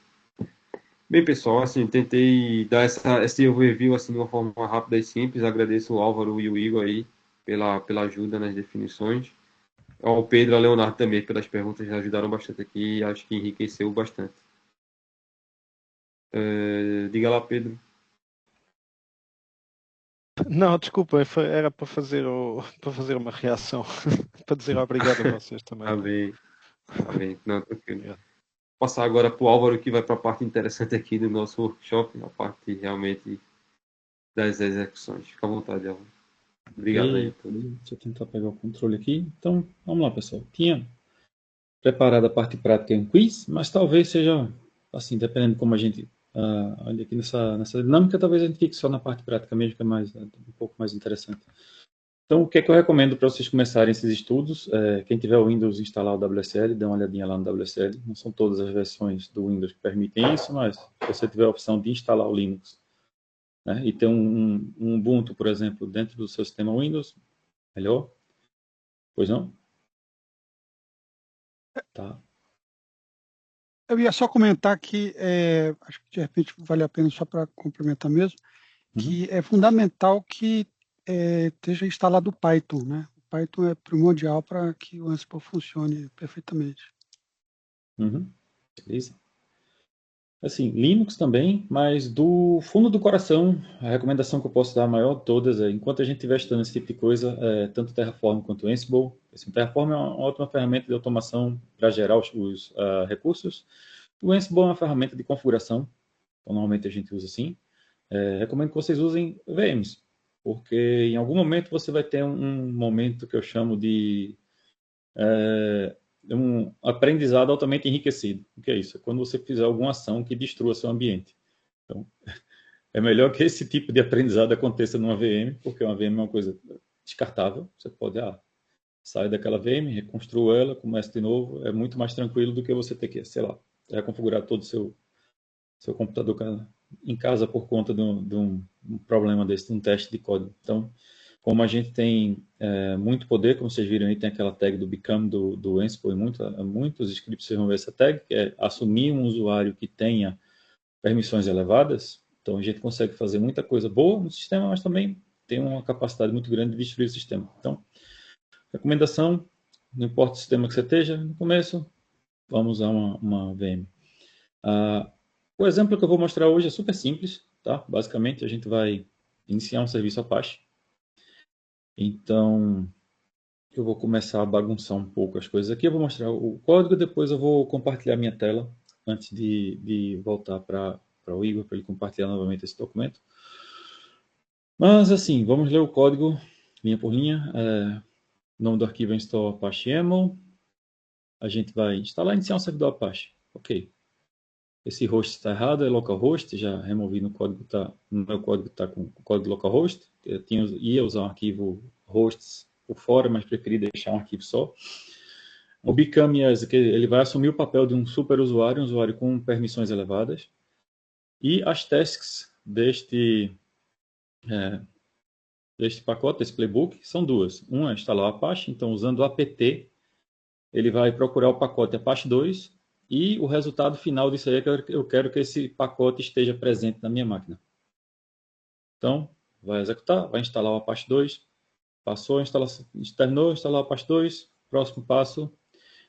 Bem, pessoal, assim, tentei dar esse overview assim, de uma forma rápida e simples. Agradeço o Álvaro e o Igor aí pela ajuda nas definições. Ao Pedro e ao Leonardo também, pelas perguntas, ajudaram bastante aqui e acho que enriqueceu bastante. Diga lá, Pedro. Não, desculpa, era para fazer uma reação, para dizer obrigado a vocês também. Tá bem. Não, tranquilo. Vou passar agora para o Álvaro, que vai para a parte interessante aqui do nosso workshop, a parte realmente das execuções. Fica à vontade, Álvaro. Obrigado aí. Deixa eu tentar pegar o controle aqui. Então, vamos lá, pessoal. Tinha preparado a parte prática em quiz, mas talvez seja, assim, dependendo de como a gente olha aqui nessa dinâmica, talvez a gente fique só na parte prática mesmo, que é um pouco mais interessante. Então, o que é que eu recomendo para vocês começarem esses estudos? Quem tiver o Windows, instalar o WSL, dê uma olhadinha lá no WSL. Não são todas as versões do Windows que permitem isso, mas se você tiver a opção de instalar o Linux, né, e ter um Ubuntu, por exemplo, dentro do seu sistema Windows, melhor. Pois não? Tá. Eu ia só comentar que, acho que de repente vale a pena só para complementar mesmo, que é fundamental que esteja instalado o Python, né? O Python é primordial para que o Ansible funcione perfeitamente. Beleza. Assim, Linux também, mas do fundo do coração, a recomendação que eu posso dar, a maior de todas, é enquanto a gente estiver estudando esse tipo de coisa, tanto Terraform quanto Ansible, assim, Terraform é uma ótima ferramenta de automação para gerar os recursos. O Ansible é uma ferramenta de configuração, então normalmente a gente usa assim. Recomendo que vocês usem VMs, porque em algum momento você vai ter um momento que eu chamo de um aprendizado altamente enriquecido. O que é isso? É quando você fizer alguma ação que destrua seu ambiente. Então, é melhor que esse tipo de aprendizado aconteça numa VM, porque uma VM é uma coisa descartável. Você pode, sair daquela VM, reconstrua ela, começa de novo. É muito mais tranquilo do que você ter que, sei lá, reconfigurar todo o seu computador em casa por conta de um problema desse, de um teste de código. Então, como a gente tem muito poder, como vocês viram aí, tem aquela tag do Become do Ansible, e muitos scripts vocês vão ver essa tag, que é assumir um usuário que tenha permissões elevadas. Então a gente consegue fazer muita coisa boa no sistema, mas também tem uma capacidade muito grande de destruir o sistema. Então, recomendação, não importa o sistema que você esteja, no começo, vamos usar uma VM. O exemplo que eu vou mostrar hoje é super simples, tá? Basicamente, a gente vai iniciar um serviço Apache. Então, eu vou começar a bagunçar um pouco as coisas aqui. Eu vou mostrar o código, depois eu vou compartilhar minha tela antes de voltar para o Igor, para ele compartilhar novamente esse documento. Mas, assim, vamos ler o código linha por linha. O nome do arquivo é install Apache YAML. A gente vai instalar e iniciar um servidor Apache. Ok. Esse host está errado, é localhost, já removi no código, no meu código está com o código localhost. Eu ia usar um arquivo hosts por fora, mas preferi deixar um arquivo só. O become ele vai assumir o papel de um super usuário, um usuário com permissões elevadas. E as tasks deste pacote, desse playbook, são duas. Uma é instalar o Apache, então usando o apt, ele vai procurar o pacote Apache 2 e o resultado final disso aí é que eu quero que esse pacote esteja presente na minha máquina. Então, vai executar, vai instalar o Apache 2, passou a instalação, terminou, instalar o Apache 2, próximo passo,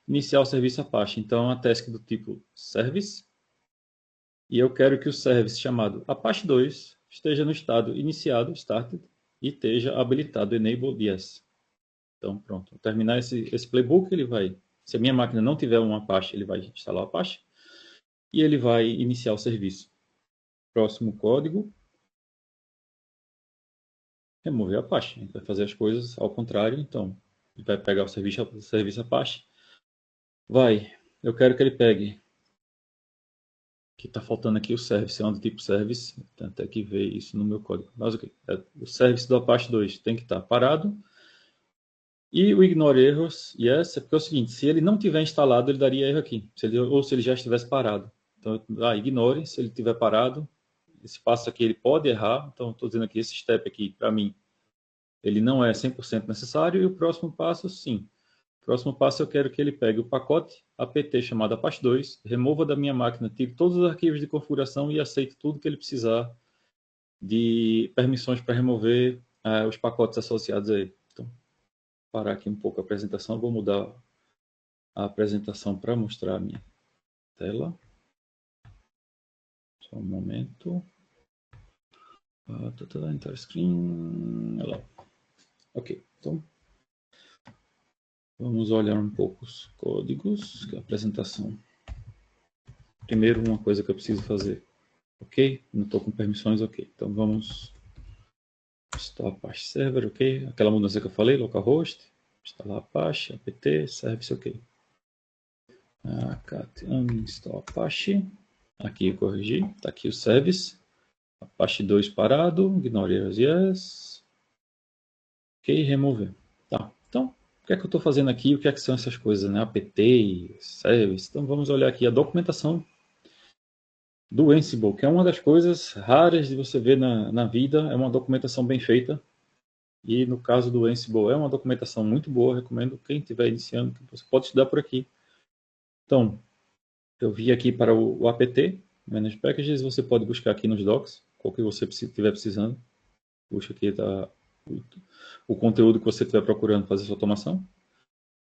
iniciar o serviço Apache. Então, a task do tipo service, e eu quero que o service chamado Apache 2 esteja no estado iniciado, started, e esteja habilitado, enabled yes. Então, pronto. Ao terminar esse playbook, ele vai, se a minha máquina não tiver um Apache, ele vai instalar o Apache e ele vai iniciar o serviço. Próximo código. Remover o Apache. A gente vai fazer as coisas ao contrário, então. Ele vai pegar o serviço Apache. Eu quero que ele pegue, que está faltando aqui o service, é um do tipo service, tem até que ver isso no meu código. Mas ok, o service do Apache 2 tem que estar parado. E o ignore erros, yes, é porque é o seguinte, se ele não tiver instalado, ele daria erro aqui, ou se ele já estivesse parado. Então, ignore, se ele estiver parado, esse passo aqui ele pode errar, então estou dizendo aqui, esse step aqui, para mim, ele não é 100% necessário, e o próximo passo, sim. O próximo passo eu quero que ele pegue o pacote apt chamado Apache 2, remova da minha máquina, tire todos os arquivos de configuração e aceite tudo que ele precisar de permissões para remover os pacotes associados a ele. Então, parar aqui um pouco a apresentação, vou mudar a apresentação para mostrar a minha tela. Só um momento. Enter screen. Olha lá. Ok, então vamos olhar um pouco os códigos, que é a apresentação. Primeiro, uma coisa que eu preciso fazer. Ok, não estou com permissões, ok. Então vamos instalar Apache Server, ok. Aquela mudança que eu falei, localhost, instalar Apache, apt, service, ok. Cat uninstall Apache. Aqui eu corrigi, está aqui o service. Apache 2 parado, ignore erros, yes. Ok, remover. Tá, então, o que é que eu estou fazendo aqui? O que é que são essas coisas, né? apt, service. Então vamos olhar aqui a documentação do Ansible, que é uma das coisas raras de você ver na vida, é uma documentação bem feita. E no caso do Ansible é uma documentação muito boa, recomendo quem estiver iniciando, que você pode estudar por aqui. Então, eu vi aqui para o apt, Manage Packages, você pode buscar aqui nos docs, qual que você estiver precisando. Puxa aqui o conteúdo que você estiver procurando fazer sua automação.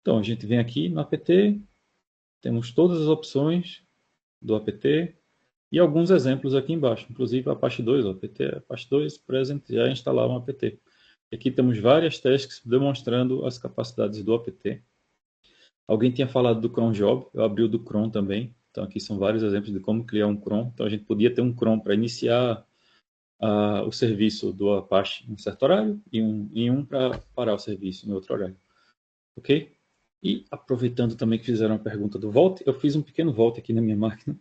Então, a gente vem aqui no apt, temos todas as opções do apt e alguns exemplos aqui embaixo, inclusive Apache 2, Apache 2 present, já instalar um apt. Aqui temos várias tasks demonstrando as capacidades do apt. Alguém tinha falado do cron job, eu abri o do cron também. Então aqui são vários exemplos de como criar um cron. Então a gente podia ter um cron para iniciar o serviço do Apache em um certo horário e um para parar o serviço em outro horário. Ok? E aproveitando também que fizeram a pergunta do Vault, eu fiz um pequeno Vault aqui na minha máquina.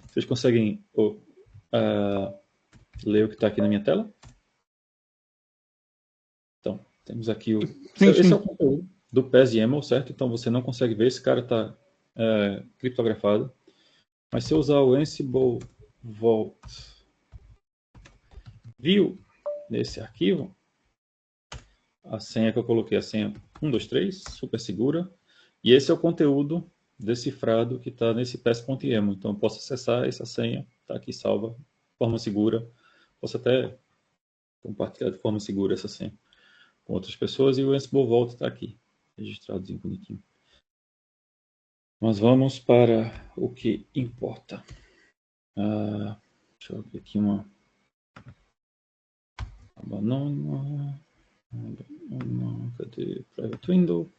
Vocês conseguem ler o que está aqui na minha tela? Então, temos aqui esse é o conteúdo do PES YAML, certo? Então você não consegue ver, esse cara está criptografado. Mas se eu usar o Ansible Vault View nesse arquivo, a senha que eu coloquei, a senha 123, super segura, e esse é o conteúdo decifrado que está nesse PES.yaml. Então eu posso acessar essa senha, está aqui salva, de forma segura. Posso até compartilhar de forma segura essa senha com outras pessoas e o Ansible volta está aqui, registradozinho bonitinho. Mas vamos para o que importa. Deixa eu ver aqui uma banana. Cadê? Private window.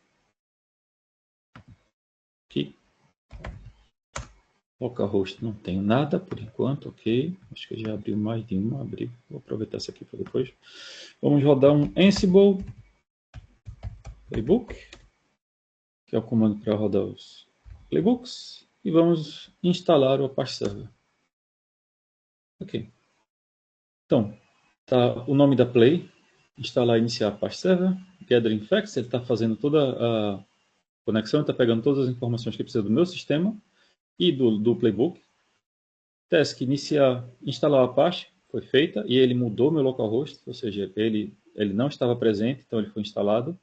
Aqui. Localhost não tenho nada por enquanto, ok. Acho que já abriu mais de uma. Vou aproveitar essa aqui para depois. Vamos rodar um Ansible Playbook, que é o comando para rodar os playbooks. E vamos instalar o Apache Server. Ok. Então, tá o nome da play. Instalar e iniciar Apache Server. Gathering Facts, ele está fazendo toda a conexão, está pegando todas as informações que precisa do meu sistema e do playbook. Task iniciar, instalar o Apache, foi feita e ele mudou meu localhost, ou seja, ele não estava presente, então ele foi instalado.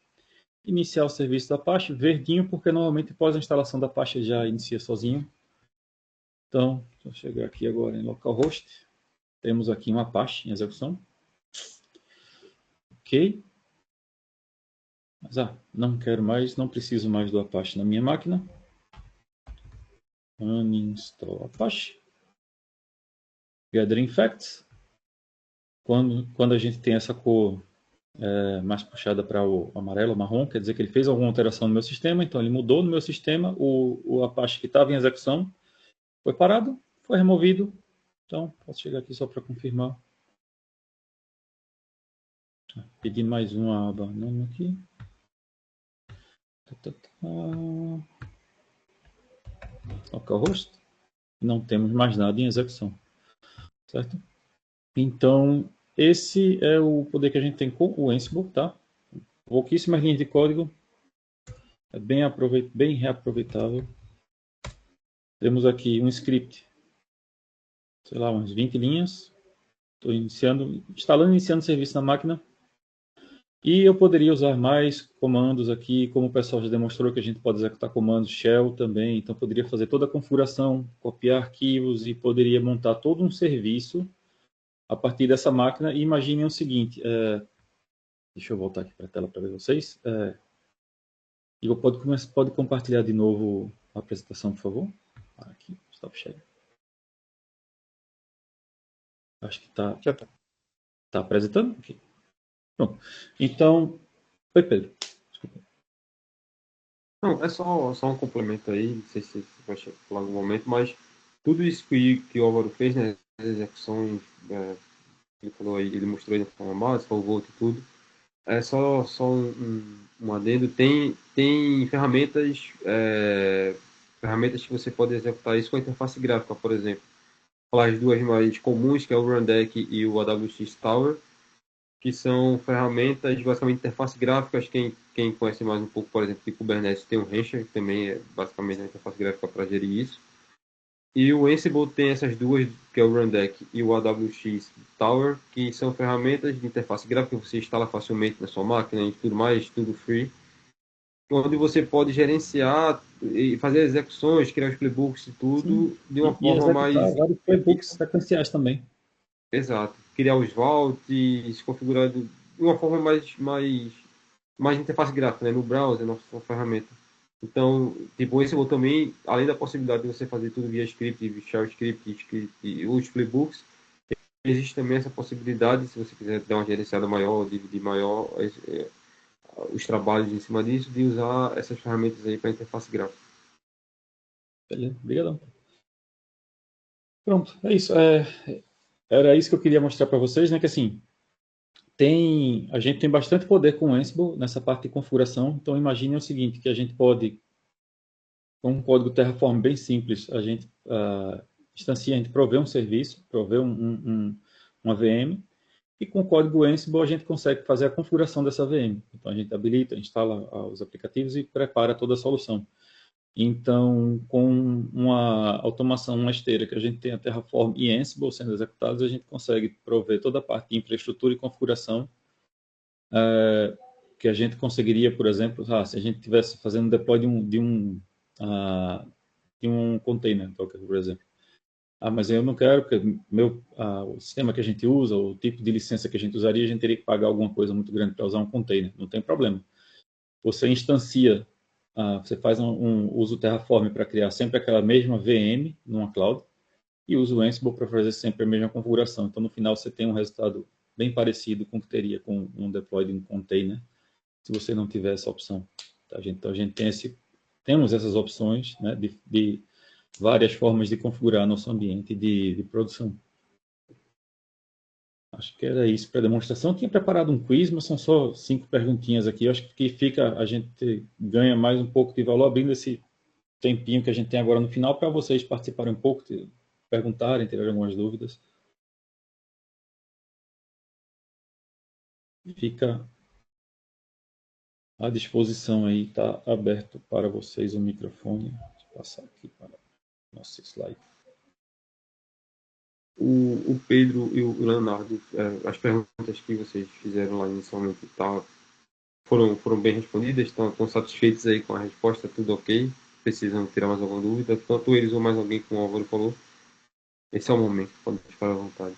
Iniciar o serviço da Apache, verdinho, porque normalmente após a instalação da Apache ele já inicia sozinho. Então, vou chegar aqui agora em localhost. Temos aqui um Apache em execução. Ok. Mas não quero mais, não preciso mais do Apache na minha máquina. Uninstall Apache. Gathering Facts. Quando a gente tem essa cor mais puxada para o amarelo, marrom, quer dizer que ele fez alguma alteração no meu sistema, então ele mudou no meu sistema, o Apache que estava em execução foi parado, foi removido. Então, posso chegar aqui só para confirmar. Pedir mais uma aba nome aqui. Localhost. Não temos mais nada em execução. Certo? Então, esse é o poder que a gente tem com o Ansible, tá? Pouquíssimas linhas de código. É bem reaproveitável. Temos aqui um script. Sei lá, umas 20 linhas. Estou instalando e iniciando o serviço na máquina. E eu poderia usar mais comandos aqui, como o pessoal já demonstrou que a gente pode executar comandos shell também. Então, poderia fazer toda a configuração, copiar arquivos e poderia montar todo um serviço a partir dessa máquina. E imaginem o seguinte, deixa eu voltar aqui para a tela para ver vocês. Igor, pode compartilhar de novo a apresentação, por favor? Aqui, stop share. Acho que está. Já está. Está apresentando? Okay. Pronto. Então, oi Pedro. Desculpa. Não, é só um complemento aí, não sei se você vai falar em algum momento, mas tudo isso que o Álvaro fez, né, as execuções, ele falou aí, ele mostrou aí na forma básica, o Volt e tudo, é só um adendo, tem ferramentas que você pode executar isso com a interface gráfica, por exemplo. Falar as duas mais comuns, que é o Rundeck e o AWX Tower, que são ferramentas, basicamente, interface gráficas. Quem conhece mais um pouco, por exemplo, de Kubernetes, tem o Rancher, que também é basicamente uma interface gráfica para gerir isso. E o Ansible tem essas duas, que é o Rundeck e o AWX Tower, que são ferramentas de interface gráfica que você instala facilmente na sua máquina e tudo mais, tudo free, onde você pode gerenciar e fazer execuções, criar os playbooks e tudo. Sim. De uma forma mais... vários playbooks sequenciais também. Exato. Criar os vaults, configurar de uma forma mais interface gráfica, né? No browser, na sua ferramenta. Então, tipo, esse também, além da possibilidade de você fazer tudo via script, shell script e os playbooks, existe também essa possibilidade, se você quiser dar uma gerenciada maior, dividir maior os trabalhos em cima disso, de usar essas ferramentas aí para interface gráfica. Beleza, obrigadão. Pronto, é isso. Era isso que eu queria mostrar para vocês, né? Que assim, a gente tem bastante poder com o Ansible nessa parte de configuração. Então, imagine o seguinte, que a gente pode, com um código Terraform bem simples, a gente instancia, a gente provê um serviço, provê uma VM, e com o código Ansible a gente consegue fazer a configuração dessa VM. Então, a gente habilita, instala os aplicativos e prepara toda a solução. Então, com uma automação, uma esteira que a gente tem a Terraform e Ansible sendo executados, a gente consegue prover toda a parte de infraestrutura e configuração que a gente conseguiria, por exemplo, se a gente estivesse fazendo deploy de um container, por exemplo. mas eu não quero, porque o sistema que a gente usa, o tipo de licença que a gente usaria, a gente teria que pagar alguma coisa muito grande para usar um container. Não tem problema. Você instancia, você faz uso Terraform para criar sempre aquela mesma VM numa cloud e usa o Ansible para fazer sempre a mesma configuração. Então, no final, você tem um resultado bem parecido com o que teria com um deploy de um container, se você não tiver essa opção. Tá, gente? Então, a gente temos essas opções, né, de várias formas de configurar nosso ambiente de produção. Acho que era isso para a demonstração. Eu tinha preparado um quiz, mas são só 5 perguntinhas aqui. Eu acho que a gente ganha mais um pouco de valor abrindo esse tempinho que a gente tem agora no final para vocês participarem um pouco, perguntarem, terem algumas dúvidas. Fica à disposição aí, está aberto para vocês o microfone. Deixa eu passar aqui para o nosso slide. O Pedro e o Leonardo, as perguntas que vocês fizeram lá inicialmente foram bem respondidas, estão satisfeitos aí com a resposta, tudo ok? Precisam tirar mais alguma dúvida? Tanto eles ou mais alguém, como o Álvaro falou, esse é o momento, pode ficar à vontade.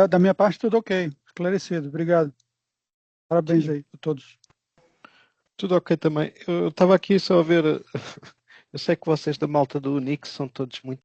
Da minha parte, tudo ok. Esclarecido. Obrigado. Parabéns aí a todos. Tudo ok também. Eu estava aqui só a ver. Eu sei que vocês da malta do Unix são todos muito